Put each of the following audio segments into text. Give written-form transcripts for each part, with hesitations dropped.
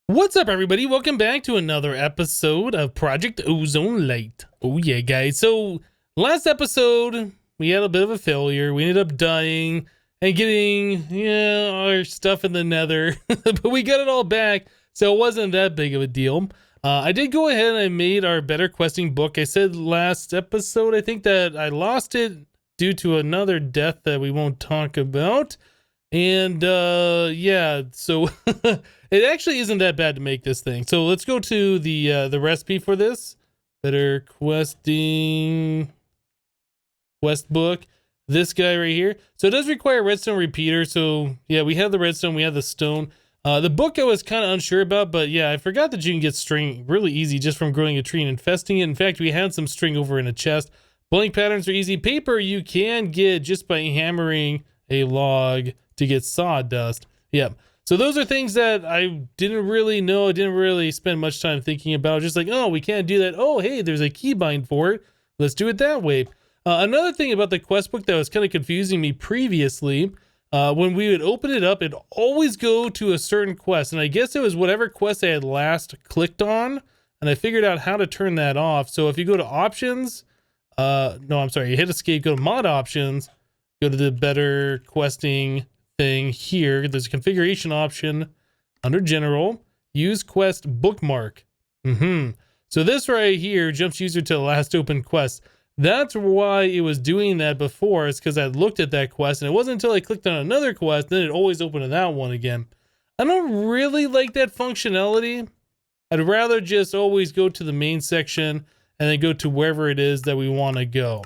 What's up, everybody? Welcome back to another episode of Project Ozone Lite. Oh yeah, guys. So last episode we had a bit of a failure. We ended up dying and getting our stuff in the nether, but we got it all back, so it wasn't that big of a deal. I did go ahead and I made our better questing book. I said last episode I think that I lost it due to another death that we won't talk about. And yeah, so it actually isn't that bad to make this thing. So let's go to the recipe for this. Better questing quest book. This guy right here. So it does require a redstone repeater. So yeah, we have the redstone, we have the stone. The book I was kind of unsure about, but yeah, I forgot that you can get string really easy just from growing a tree and infesting it. In fact, we had some string over in a chest. Blank patterns are easy. Paper you can get just by hammering a log to get sawdust. Yep. So those are things that I didn't really know. I didn't really spend much time thinking about. Just like, oh, we can't do that. Oh, hey, there's a keybind for it. Let's do it that way. Another thing about the quest book that was kind of confusing me previously, when we would open it up, it'd always go to a certain quest. And I guess it was whatever quest I had last clicked on. And I figured out how to turn that off. So if you go to options, no, I'm sorry, you hit escape, go to mod options, go to the better questing thing here. There's a configuration option under general, use quest bookmark. So this right here jumps user to the last open quest. That's why it was doing that before. It's because I looked at that quest, and it wasn't until I clicked on another quest then it always opened to that one again. I don't really like that functionality. I'd rather just always go to the main section and then go to wherever it is that we want to go.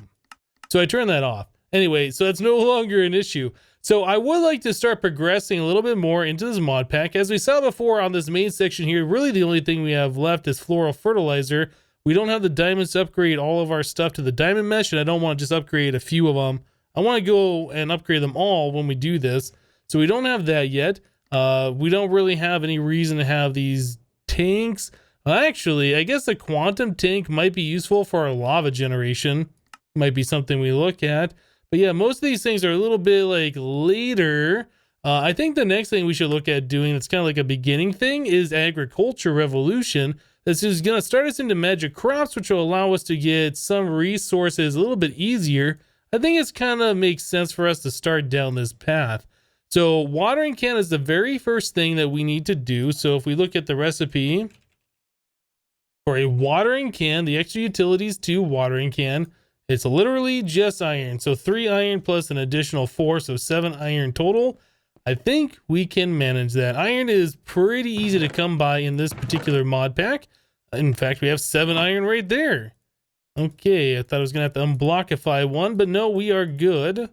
So I turned that off. Anyway, so that's no longer an issue. So I would like to start progressing a little bit more into this mod pack. As we saw before on this main section here, really the only thing we have left is floral fertilizer. We don't have the diamonds to upgrade all of our stuff to the diamond mesh, and I don't want to just upgrade a few of them. I want to go and upgrade them all when we do this. So we don't have that yet. We don't really have any reason to have these tanks. Actually, I guess the quantum tank might be useful for our lava generation. Might be something we look at. But yeah, most of these things are a little bit like later. I think the next thing we should look at doing that's kind of like a beginning thing is agriculture revolution. This is going to start us into magic crops, which will allow us to get some resources a little bit easier. I think it's kind of makes sense for us to start down this path. So watering can is the very first thing that we need to do. So if we look at the recipe for a watering can, the extra utilities to watering can, it's literally just iron. So 3 iron plus an additional 4, so 7 iron total. I think we can manage that. Iron is pretty easy to come by in this particular mod pack. In fact, we have 7 iron right there. Okay, I thought I was going to have to unblockify one, but no, we are good.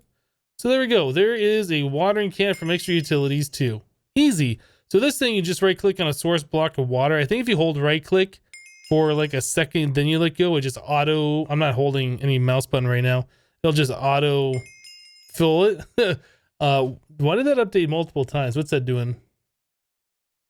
So there we go. There is a watering can from extra utilities too. Easy. So this thing, you just right click on a source block of water. I think if you hold right click for like a second, then you let go, it just auto, I'm not holding any mouse button right now, it'll just auto fill it. Why did that update multiple times? What's that doing?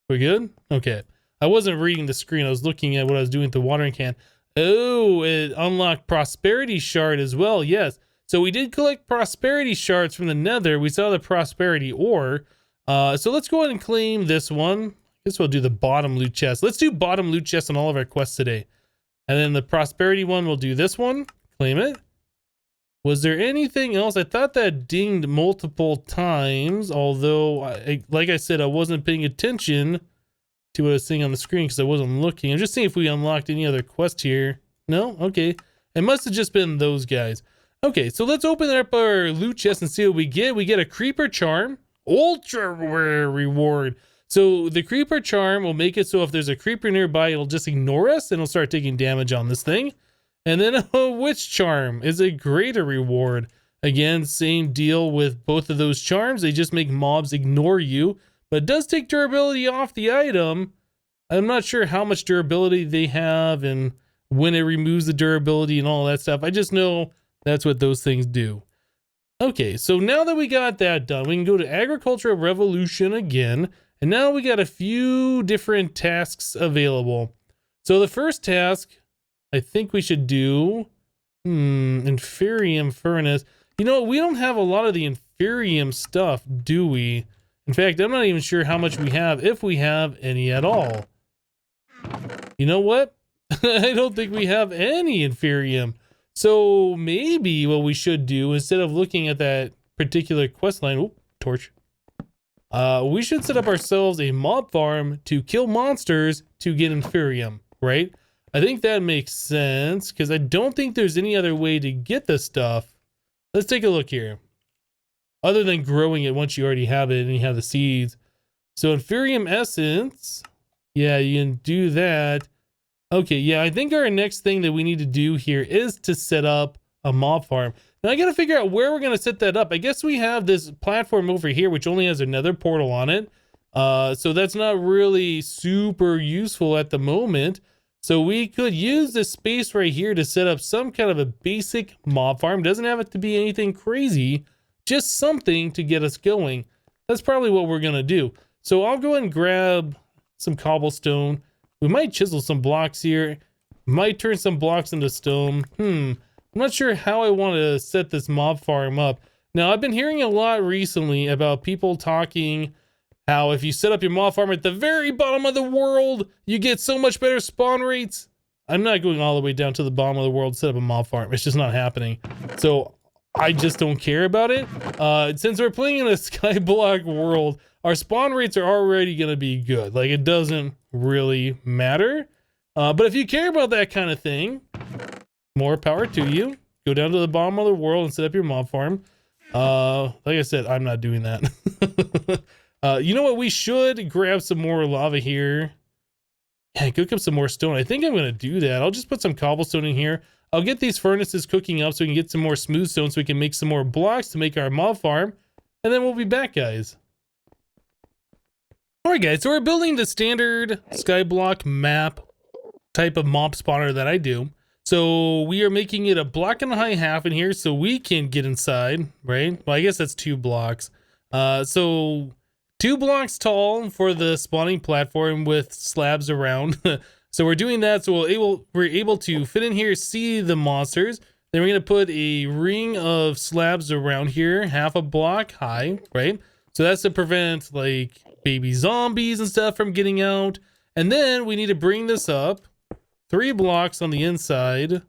We good? Okay. I wasn't reading the screen, I was looking at what I was doing with the watering can. Oh, it unlocked prosperity shard as well. Yes, so we did collect prosperity shards from the nether. We saw the prosperity ore. So let's go ahead and claim this one. I guess we'll do the bottom loot chest. Let's do bottom loot chest on all of our quests today. And then the prosperity one, we'll do this one. Claim it. Was there anything else? I thought that dinged multiple times, although, like I said, I wasn't paying attention to what I was seeing on the screen because I wasn't looking. I'm just seeing if we unlocked any other quest here. No? Okay. It must have just been those guys. Okay, so let's open up our loot chest and see what we get. We get a creeper charm. Ultra rare reward. So the creeper charm will make it so if there's a creeper nearby, it'll just ignore us and it'll start taking damage on this thing. And then a witch charm is a greater reward. Again, same deal with both of those charms. They just make mobs ignore you, but it does take durability off the item. I'm not sure how much durability they have and when it removes the durability and all that stuff. I just know that's what those things do. Okay, so now that we got that done, we can go to agricultural revolution again. And now we got a few different tasks available. So the first task, I think we should do inferium furnace. You know, we don't have a lot of the inferium stuff, do we? In fact, I'm not even sure how much we have, if we have any at all. You know what? I don't think we have any inferium. So maybe what we should do, instead of looking at that particular quest line, oh, torch. We should set up ourselves a mob farm to kill monsters to get inferium, right? I think that makes sense, because I don't think there's any other way to get this stuff. Let's take a look here. Other than growing it once you already have it and you have the seeds. So inferium essence, yeah, you can do that. Okay, yeah, I think our next thing that we need to do here is to set up a mob farm. Now I gotta figure out where we're gonna set that up. I guess we have this platform over here, which only has another portal on it. So that's not really super useful at the moment. So we could use this space right here to set up some kind of a basic mob farm. Doesn't have it to be anything crazy, just something to get us going. That's probably what we're gonna do. So I'll go ahead and grab some cobblestone. We might chisel some blocks here. Might turn some blocks into stone. I'm not sure how I want to set this mob farm up. Now, I've been hearing a lot recently about people talking how if you set up your mob farm at the very bottom of the world, you get so much better spawn rates. I'm not going all the way down to the bottom of the world to set up a mob farm. It's just not happening. So I just don't care about it. Since we're playing in a skyblock world, our spawn rates are already going to be good. Like, it doesn't really matter. But if you care about that kind of thing, more power to you. Go down to the bottom of the world and set up your mob farm. Like I said, I'm not doing that. You know what? We should grab some more lava here. Yeah, cook up some more stone. I think I'm going to do that. I'll just put some cobblestone in here. I'll get these furnaces cooking up so we can get some more smooth stone so we can make some more blocks to make our mob farm. And then we'll be back, guys. Alright, guys. So we're building the standard skyblock map type of mob spawner that I do. So we are making it a block and a high half in here so we can get inside, right? Well, I guess that's 2 blocks. So 2 blocks tall for the spawning platform with slabs around. So we're doing that so we're able to fit in here, see the monsters. Then we're going to put a ring of slabs around here, half a block high, right? So that's to prevent like baby zombies and stuff from getting out. And then we need to bring this up 3 blocks on the inside.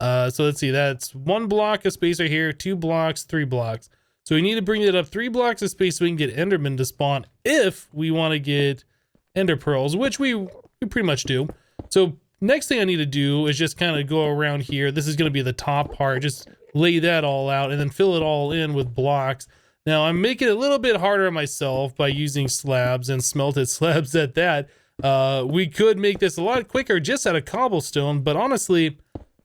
So let's see, that's 1 block of space right here, 2 blocks, 3 blocks. So we need to bring it up 3 blocks of space so we can get Enderman to spawn if we want to get Ender Pearls, which we pretty much do. So next thing I need to do is just kind of go around here. This is going to be the top part. Just lay that all out and then fill it all in with blocks. Now I'm making it a little bit harder on myself by using slabs and smelted slabs at that. We could make this a lot quicker just out of cobblestone, but honestly,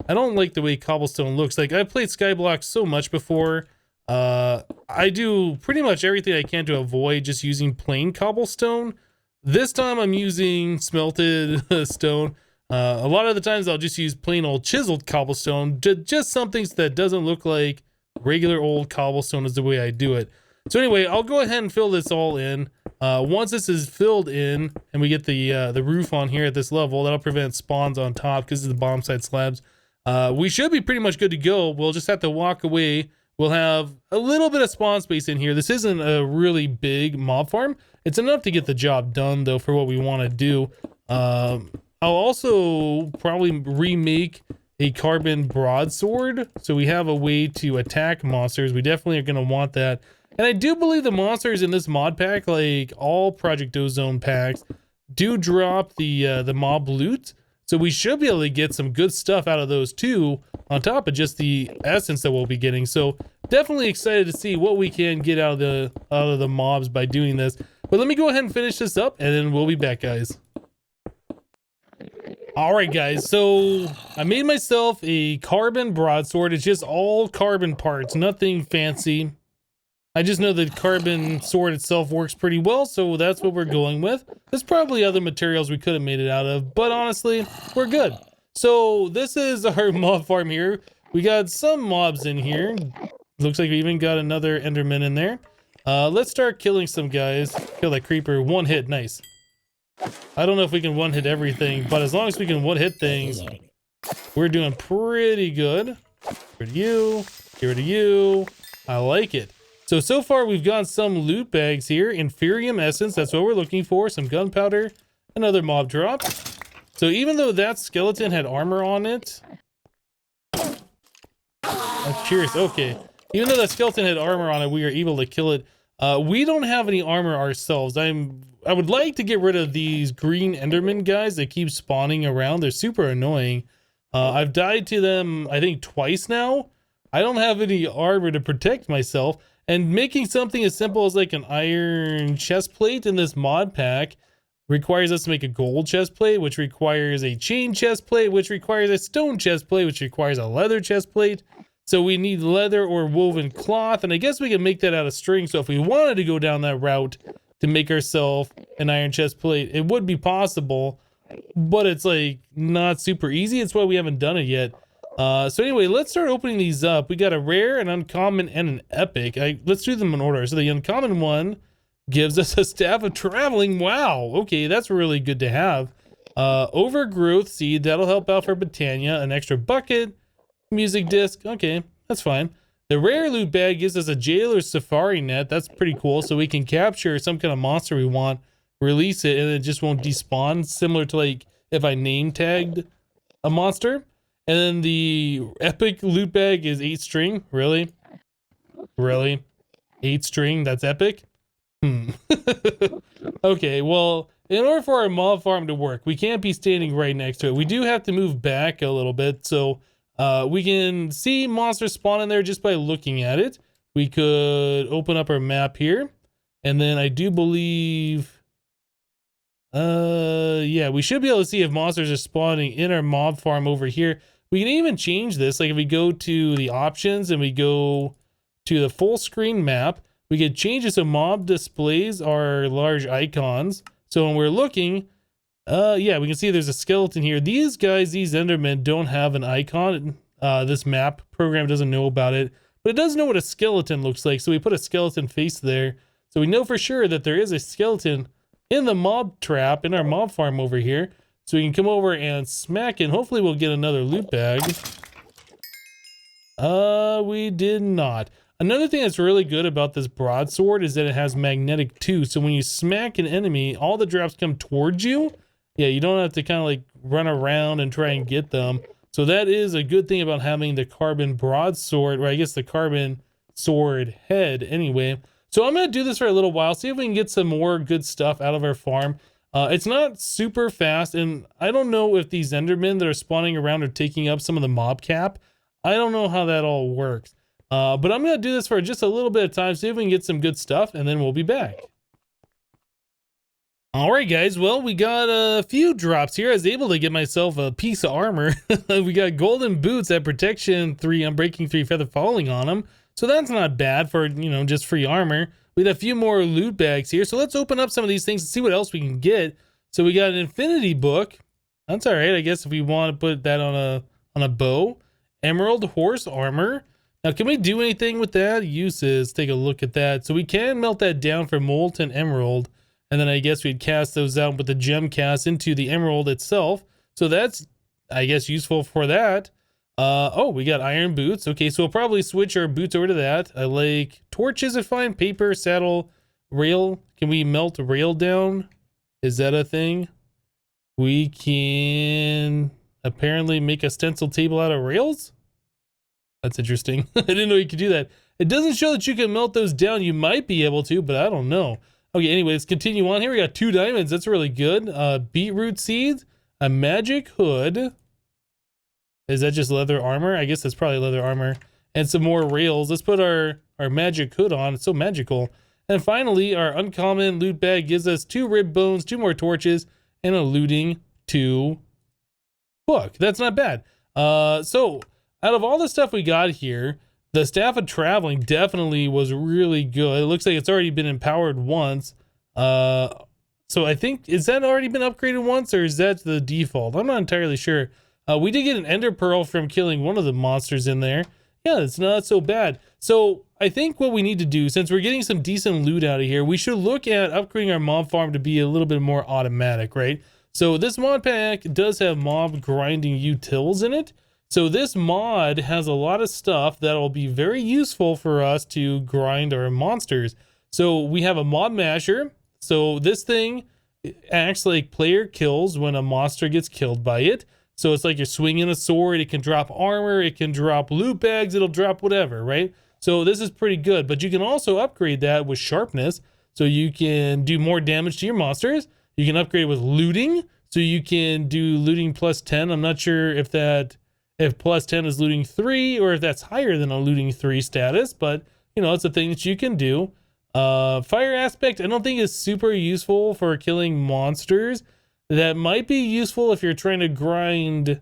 I don't like the way cobblestone looks. Like, I've played skyblock so much before. I do pretty much everything I can to avoid just using plain cobblestone. This time I'm using smelted stone. A lot of the times I'll just use plain old chiseled cobblestone, just something that doesn't look like regular old cobblestone is the way I do it. So anyway, I'll go ahead and fill this all in. Once this is filled in and we get the roof on here at this level, that'll prevent spawns on top because of the bottom side slabs. We should be pretty much good to go. We'll just have to walk away. We'll have a little bit of spawn space in here. This isn't a really big mob farm. It's enough to get the job done though for what we want to do. I'll also probably remake a carbon broadsword so we have a way to attack monsters. We definitely are going to want that. And I do believe the monsters in this mod pack, like all Project Ozone packs, do drop the mob loot. So we should be able to get some good stuff out of those too, on top of just the essence that we'll be getting. So definitely excited to see what we can get out of the mobs by doing this. But let me go ahead and finish this up and then we'll be back, guys. All right, guys, so I made myself a carbon broadsword. It's just all carbon parts, nothing fancy. I just know the carbon sword itself works pretty well, so that's what we're going with. There's probably other materials we could have made it out of, but honestly, we're good. So this is our mob farm here. We got some mobs in here. Looks like we even got another Enderman in there. Let's start killing some guys. Kill that creeper, 1 hit, nice. I don't know if we can 1-hit everything, but as long as we can 1-hit things, we're doing pretty good. Get rid of you. Get rid of you. I like it. So far we've got some loot bags here. Inferium essence, that's what we're looking for. Some gunpowder, another mob drop. So even though that skeleton had armor on it... Cheers, okay. Even though that skeleton had armor on it, we are able to kill it. We don't have any armor ourselves. I would like to get rid of these green Enderman guys that keep spawning around. They're super annoying. I've died to them, I think, twice now. I don't have any armor to protect myself. And making something as simple as like an iron chest plate in this mod pack requires us to make a gold chest plate, which requires a chain chest plate, which requires a stone chest plate, which requires a leather chest plate. So we need leather or woven cloth, and I guess we can make that out of string. So if we wanted to go down that route to make ourselves an iron chest plate, it would be possible, but it's like not super easy. It's why we haven't done it yet. So anyway, let's start opening these up. We got a rare, an uncommon, and an epic. Let's do them in order. So the uncommon one gives us a staff of traveling. Wow, okay, that's really good to have. Overgrowth seed, that'll help out for Britannia. An extra bucket. Music disc, okay, that's fine. The rare loot bag gives us a jailer safari net. That's pretty cool. So we can capture some kind of monster we want, release it, and it just won't despawn, similar to like if I name tagged a monster. And then the epic loot bag is 8 string. Really? 8 string, that's epic? Okay, well, in order for our mob farm to work, we can't be standing right next to it. We do have to move back a little bit, so we can see monsters spawn in there just by looking at it. We could open up our map here, and then I do believe, yeah, we should be able to see if monsters are spawning in our mob farm over here. We can even change this, like if we go to the options and we go to the full screen map, we can change it so mob displays our large icons. So when we're looking, yeah, we can see there's a skeleton here. These guys, these Endermen, don't have an icon. This map program doesn't know about it, but it does know what a skeleton looks like. So we put a skeleton face there. So we know for sure that there is a skeleton in the mob trap in our mob farm over here. So we can come over and smack it. And hopefully we'll get another loot bag. We did not. Another thing that's really good about this broadsword is that it has magnetic too. So when you smack an enemy, all the drops come towards you. Yeah, you don't have to kind of like run around and try and get them. So that is a good thing about having the carbon broadsword, or I guess the carbon sword head anyway. So I'm going to do this for a little while, see if we can get some more good stuff out of our farm. It's not super fast, and I don't know if these Endermen that are spawning around are taking up some of the mob cap. I don't know how that all works. But I'm going to do this for just a little bit of time, see if we can get some good stuff, and then we'll be back. Alright guys, well, we got a few drops here. I was able to get myself a piece of armor. We got golden boots at protection 3, unbreaking 3, feather falling on them. So that's not bad for, you know, just free armor. We got a few more loot bags here. So let's open up some of these things and see what else we can get. So we got an infinity book. That's alright, I guess, if we want to put that on a bow. Emerald horse armor. Now, can we do anything with that? Uses, take a look at that. So we can melt that down for molten emerald. And then I guess we'd cast those out with the gem cast into the emerald itself. So that's, I guess, useful for that. Oh, we got iron boots. Okay, so we'll probably switch our boots over to that. I like torches are fine. Paper, saddle, rail. Can we melt rail down? Is that a thing? We can apparently make a stencil table out of rails. That's interesting. I didn't know you could do that. It doesn't show that you can melt those down. You might be able to, but I don't know. Okay, anyway, let's continue on here. We got 2 diamonds. That's really good. Beetroot seeds, a magic hood. Is that just leather armor? I guess that's probably leather armor. And some more rails. Let's put our magic hood on. It's so magical. And finally, our uncommon loot bag gives us 2 rib bones, 2 more torches, and a looting 2 book. That's not bad. So out of all the stuff we got here, the staff of traveling definitely was really good. It looks like it's already been empowered once. So I think, is that already been upgraded once, or is that the default? I'm not entirely sure. We did get an ender pearl from killing one of the monsters in there. Yeah, it's not so bad. So I think what we need to do, since we're getting some decent loot out of here, we should look at upgrading our mob farm to be a little bit more automatic, right? So this mod pack does have mob grinding utils in it. So this mod has a lot of stuff that'll be very useful for us to grind our monsters. So we have a mob masher. So this thing acts like player kills when a monster gets killed by it. So it's like you're swinging a sword. It can drop armor. It can drop loot bags. It'll drop whatever, right? So this is pretty good. But you can also upgrade that with sharpness. So you can do more damage to your monsters. You can upgrade with looting. So you can do looting plus 10. I'm not sure if plus 10 is looting 3 or if that's higher than a looting 3 status. But, you know, it's a thing that you can do. Fire aspect, I don't think is super useful for killing monsters. That might be useful if you're trying to grind,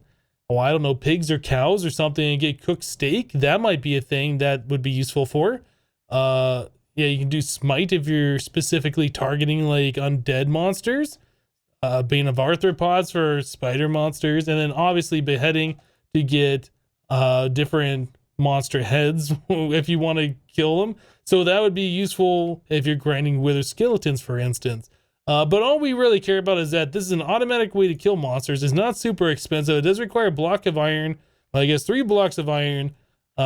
oh, I don't know, pigs or cows or something and get cooked steak. That might be a thing that would be useful for. Yeah, you can do smite if you're specifically targeting like undead monsters. Bane of arthropods for spider monsters, and then obviously beheading to get different monster heads if you want to kill them. So that would be useful if you're grinding wither skeletons, for instance. But all we really care about is that this is an automatic way to kill monsters. It's not super expensive. It does require a block of iron, well, I guess 3 blocks of iron,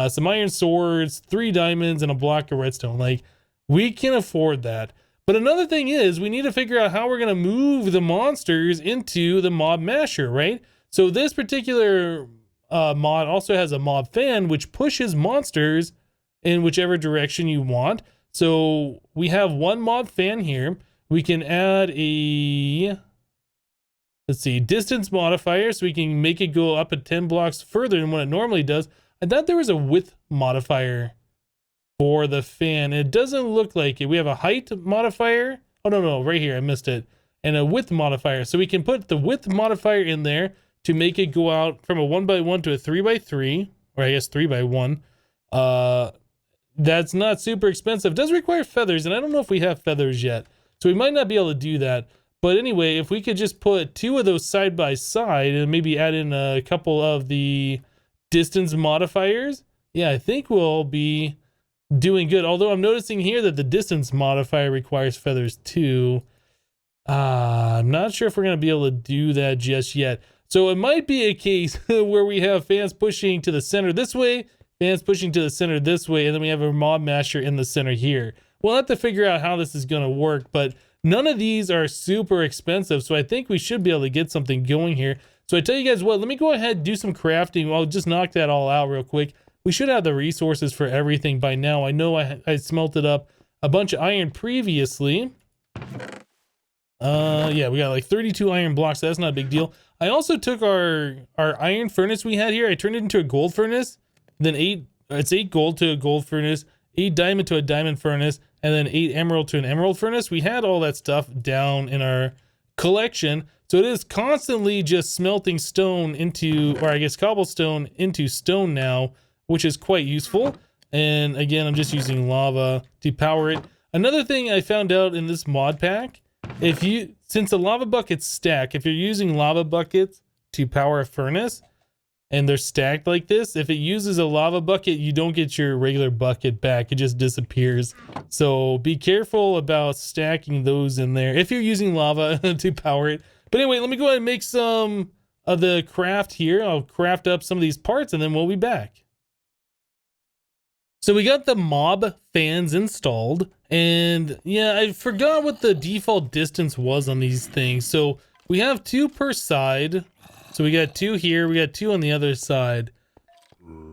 some iron swords, 3 diamonds, and a block of redstone. Like, we can afford that. But another thing is we need to figure out how we're going to move the monsters into the mob masher, right? So this particular mod also has a mob fan, which pushes monsters in whichever direction you want. So we have one mob fan here. We can add a, let's see, distance modifier, so we can make it go up at 10 blocks further than what it normally does. I thought there was a width modifier for the fan. It doesn't look like it. We have a height modifier. Oh, no, right here. I missed it. And a width modifier. So we can put the width modifier in there to make it go out from a 1x1 to a 3x3, or I guess 3x1. That's not super expensive. It does require feathers, and I don't know if we have feathers yet. So we might not be able to do that. But anyway, if we could just put 2 of those side by side and maybe add in a couple of the distance modifiers, yeah, I think we'll be doing good. Although I'm noticing here that the distance modifier requires feathers too. I'm not sure if we're going to be able to do that just yet. So it might be a case where we have fans pushing to the center this way, fans pushing to the center this way, and then we have a mob masher in the center here. We'll have to figure out how this is going to work, but none of these are super expensive, so I think we should be able to get something going here. So I tell you guys what, let me go ahead and do some crafting. I'll just knock that all out real quick. We should have the resources for everything by now. I know I smelted up a bunch of iron previously. Yeah, we got like 32 iron blocks. So that's not a big deal. I also took our iron furnace we had here. I turned it into a gold furnace. Then it's 8 gold to a gold furnace, 8 diamond to a diamond furnace, and then 8 emerald to an emerald furnace. We had all that stuff down in our collection. So it is constantly just smelting stone into, or I guess cobblestone into stone now, which is quite useful. And again, I'm just using lava to power it. Another thing I found out in this mod pack, since the lava buckets stack, if you're using lava buckets to power a furnace and they're stacked like this, if it uses a lava bucket, you don't get your regular bucket back. It just disappears. So be careful about stacking those in there if you're using lava to power it. But anyway, let me go ahead and make some of the craft here. I'll craft up some of these parts and then we'll be back. So we got the mob fans installed, and yeah, I forgot what the default distance was on these things. So we have 2 per side. So we got 2 here, we got 2 on the other side.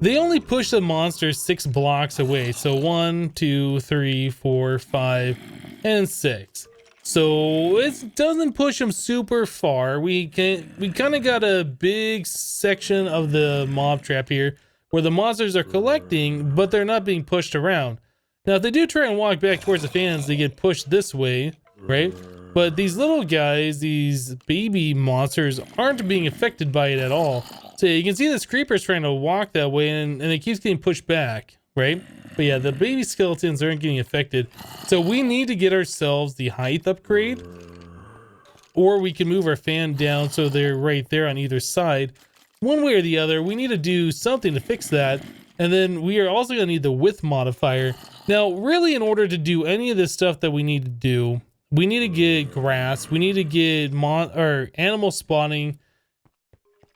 They only push the monsters 6 blocks away. So 1, 2, 3, 4, 5, and 6. So it doesn't push them super far. We kind of got a big section of the mob trap here where the monsters are collecting, but they're not being pushed around. Now, if they do try and walk back towards the fans, they get pushed this way, right? But these little guys, these baby monsters, aren't being affected by it at all. So you can see this creeper's trying to walk that way, and it keeps getting pushed back, right? But yeah, the baby skeletons aren't getting affected. So we need to get ourselves the height upgrade, or we can move our fan down so they're right there on either side. One way or the other, we need to do something to fix that. And then we are also going to need the width modifier. Now, really, in order to do any of this stuff that we need to do, we need to get grass. We need to get animal spawning.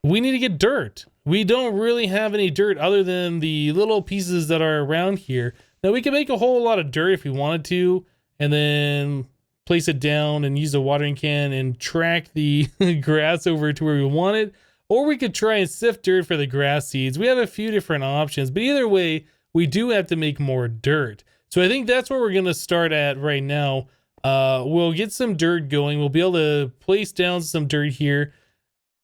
We need to get dirt. we don't really have any dirt other than the little pieces that are around here. Now we can make a whole lot of dirt if we wanted to, and then place it down and use a watering can and track the grass over to where we want it. Or we could try and sift dirt for the grass seeds. We have a few different options, but either way, we do have to make more dirt. So I think that's where we're gonna start at right now. We'll get some dirt going. We'll be able to place down some dirt here,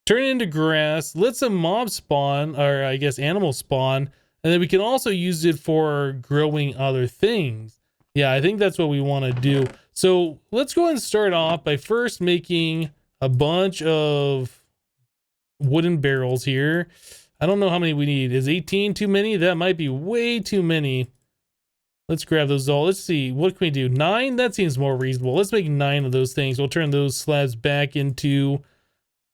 turn it into grass, let some mobs spawn, or I guess animals spawn, and then we can also use it for growing other things. Yeah, I think that's what we want to do. So let's go ahead and start off by first making a bunch of wooden barrels here. I don't know how many we need. Is 18 too many? That might be way too many. Let's grab those all. Let's see. What can we do? 9? That seems more reasonable. Let's make 9 of those things. We'll turn those slabs back into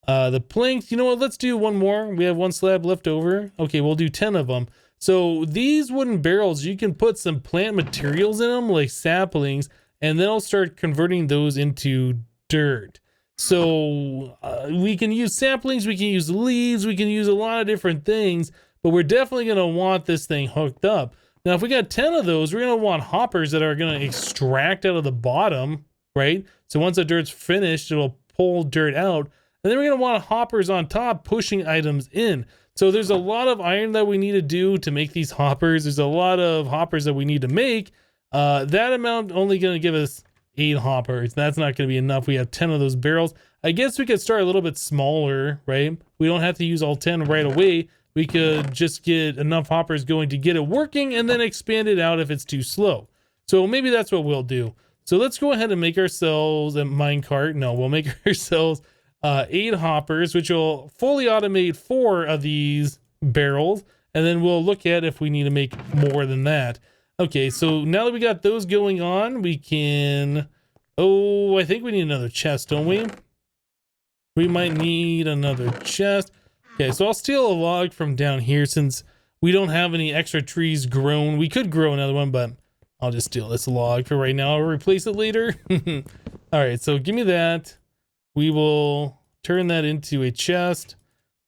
the planks. You know what? Let's do one more. We have one slab left over. Okay, we'll do 10 of them. So these wooden barrels, you can put some plant materials in them, like saplings, and then I'll start converting those into dirt. So we can use saplings, we can use leaves, we can use a lot of different things, but we're definitely going to want this thing hooked up. Now, if we got 10 of those, we're going to want hoppers that are going to extract out of the bottom, right? So once the dirt's finished, it'll pull dirt out. And then we're going to want hoppers on top pushing items in. So there's a lot of iron that we need to do to make these hoppers. There's a lot of hoppers that we need to make. That amount only going to give us 8 hoppers. That's not going to be enough. We have 10 of those barrels. I guess we could start a little bit smaller, right? We don't have to use all 10 right away. We could just get enough hoppers going to get it working and then expand it out if it's too slow. So maybe that's what we'll do. So let's go ahead and make ourselves a minecart. No, we'll make ourselves 8 hoppers, which will fully automate 4 of these barrels. And then we'll look at if we need to make more than that. Okay, so now that we got those going on, we can... Oh, I think we need another chest, don't we? We might need another chest. Okay, so I'll steal a log from down here since we don't have any extra trees grown. We could grow another one, but I'll just steal this log for right now. I'll replace it later. All right, so give me that. We will turn that into a chest.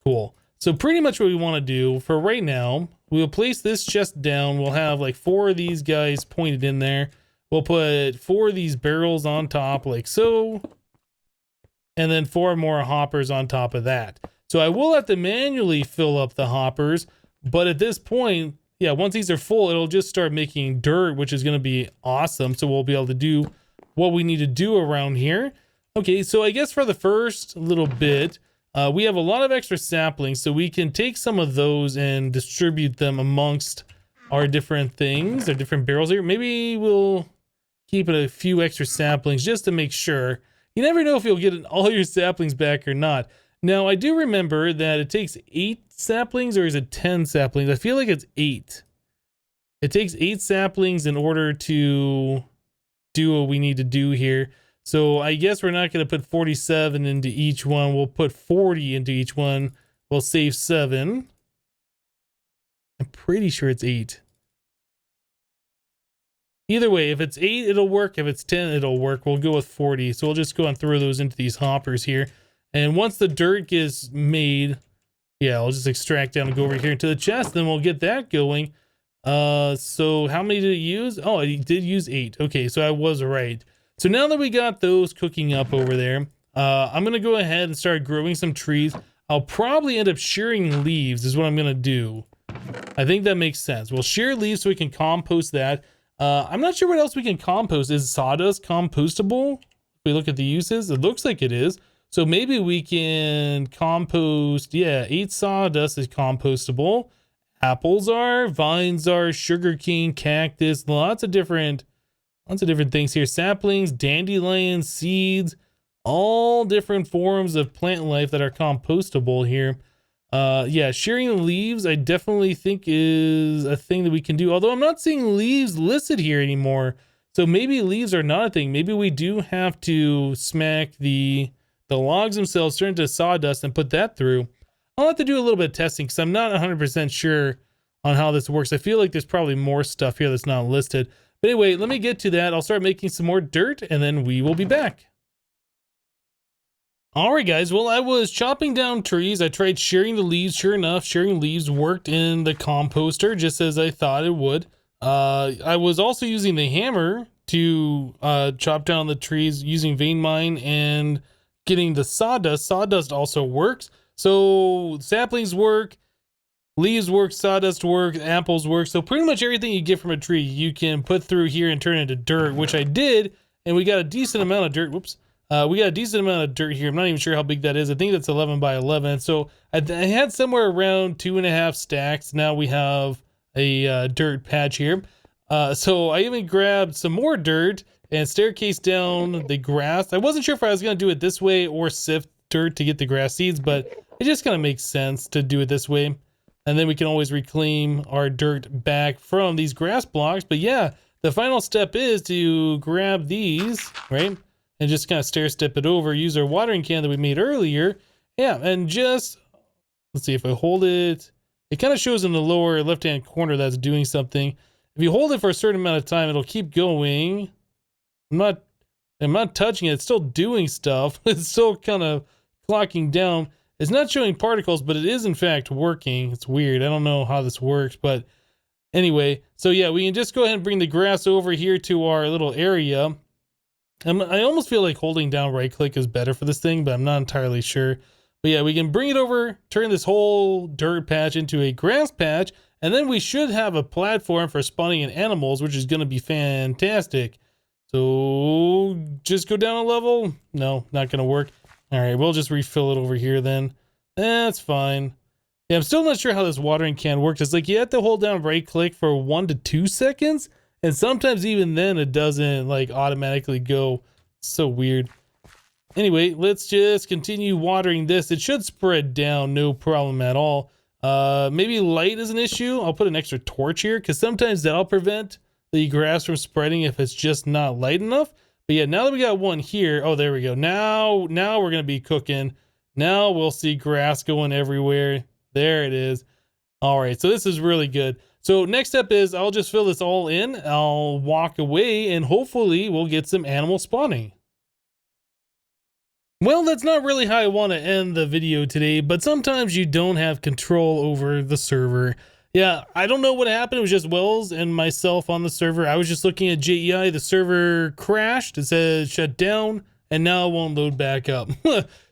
Cool. So pretty much what we want to do for right now, we'll place this chest down. We'll have like 4 of these guys pointed in there. We'll put 4 of these barrels on top like so. And then 4 more hoppers on top of that. So I will have to manually fill up the hoppers, but at this point, yeah, once these are full, it'll just start making dirt, which is going to be awesome. So we'll be able to do what we need to do around here. Okay, so I guess for the first little bit, we have a lot of extra saplings, so we can take some of those and distribute them amongst our different things, our different barrels here. Maybe we'll keep a few extra saplings just to make sure. You never know if you'll get all your saplings back or not. Now, I do remember that it takes 8 saplings, or is it 10 saplings? I feel like it's 8. It takes 8 saplings in order to do what we need to do here. So I guess we're not going to put 47 into each one. We'll put 40 into each one. We'll save 7. I'm pretty sure it's 8. Either way, if it's 8, it'll work. If it's 10, it'll work. We'll go with 40. So we'll just go and throw those into these hoppers here. And once the dirt gets made, yeah, I'll just extract down and go over here into the chest. Then we'll get that going. So how many did it use? Oh, it did use 8. Okay, so I was right. So now that we got those cooking up over there, I'm going to go ahead and start growing some trees. I'll probably end up shearing leaves is what I'm going to do. I think that makes sense. We'll shear leaves so we can compost that. I'm not sure what else we can compost. Is sawdust compostable? If we look at the uses, it looks like it is. So maybe we can compost, yeah, 8 sawdust is compostable. Apples are, vines are, sugarcane, cactus, lots of different things here. Saplings, dandelions, seeds, all different forms of plant life that are compostable here. Yeah, shearing the leaves, I definitely think is a thing that we can do. Although I'm not seeing leaves listed here anymore. So maybe leaves are not a thing. Maybe we do have to smack the logs themselves, turn into sawdust and put that through. I'll have to do a little bit of testing because I'm not 100% sure on how this works. I feel like there's probably more stuff here that's not listed. But anyway, let me get to that. I'll start making some more dirt and then we will be back. All right, guys. Well, I was chopping down trees. I tried shearing the leaves. Sure enough, shearing leaves worked in the composter just as I thought it would. I was also using the hammer to chop down the trees using vein mine and getting the sawdust. Sawdust also works. So saplings work, leaves work, sawdust work, apples work. So pretty much everything you get from a tree you can put through here and turn into dirt, which I did. And we got a decent amount of dirt. Whoops. We got a decent amount of dirt here. I'm not even sure how big that is. I think that's 11 by 11. So I had somewhere around 2.5 stacks. Now we have a dirt patch here. So I even grabbed some more dirt and staircase down the grass. I wasn't sure if I was going to do it this way or sift dirt to get the grass seeds, but it just kind of makes sense to do it this way. And then we can always reclaim our dirt back from these grass blocks. But yeah, the final step is to grab these, right? And just kind of stair step it over, use our watering can that we made earlier. Yeah, and just, let's see if I hold it. It kind of shows in the lower left-hand corner that's doing something. If you hold it for a certain amount of time, it'll keep going. I'm not touching it. It's still doing stuff. It's still kind of clocking down. It's not showing particles, but it is in fact working. It's weird. I don't know how this works, but anyway. So yeah, we can just go ahead and bring the grass over here to our little area. I almost feel like holding down right click is better for this thing, but I'm not entirely sure. But yeah, we can bring it over, turn this whole dirt patch into a grass patch, and then we should have a platform for spawning in animals, which is going to be fantastic. So just go down a level. No, not going to work. All right, we'll just refill it over here then. That's fine. Yeah, I'm still not sure how this watering can works. It's like you have to hold down right click for 1 to 2 seconds. And sometimes even then it doesn't like automatically go. So weird. Anyway, let's just continue watering this. It should spread down, no problem at all. Maybe light is an issue. I'll put an extra torch here because sometimes that'll prevent the grass from spreading if it's just not light enough. But yeah, now that we got one here, oh, there we go. Now we're going to be cooking. Now we'll see grass going everywhere. There it is. All right, so this is really good. So next step is I'll just fill this all in. I'll walk away and hopefully we'll get some animal spawning. Well, that's not really how I want to end the video today, but sometimes you don't have control over the server. Yeah, I don't know what happened. It was just Wells and myself on the server. I was just looking at JEI. The server crashed. It says shut down, and now it won't load back up.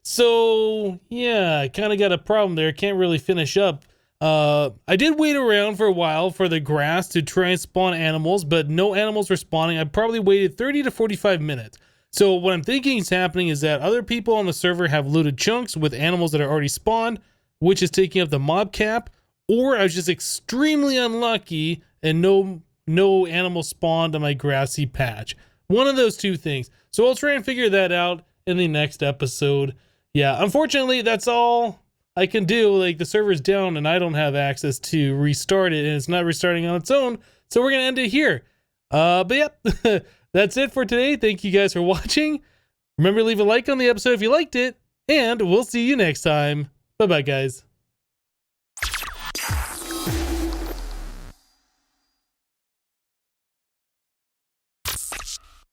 So yeah, I kind of got a problem there. Can't really finish up. I did wait around for a while for the grass to try and spawn animals, but no animals were spawning. I probably waited 30 to 45 minutes. So what I'm thinking is happening is that other people on the server have looted chunks with animals that are already spawned, which is taking up the mob cap, or I was just extremely unlucky and no animals spawned on my grassy patch. One of those two things. So I'll try and figure that out in the next episode. Yeah, unfortunately, that's all I can do. Like, the server's down and I don't have access to restart it, and it's not restarting on its own. So we're gonna end it here. But yeah, that's it for today. Thank you guys for watching. Remember to leave a like on the episode if you liked it, and we'll see you next time. Bye-bye, guys.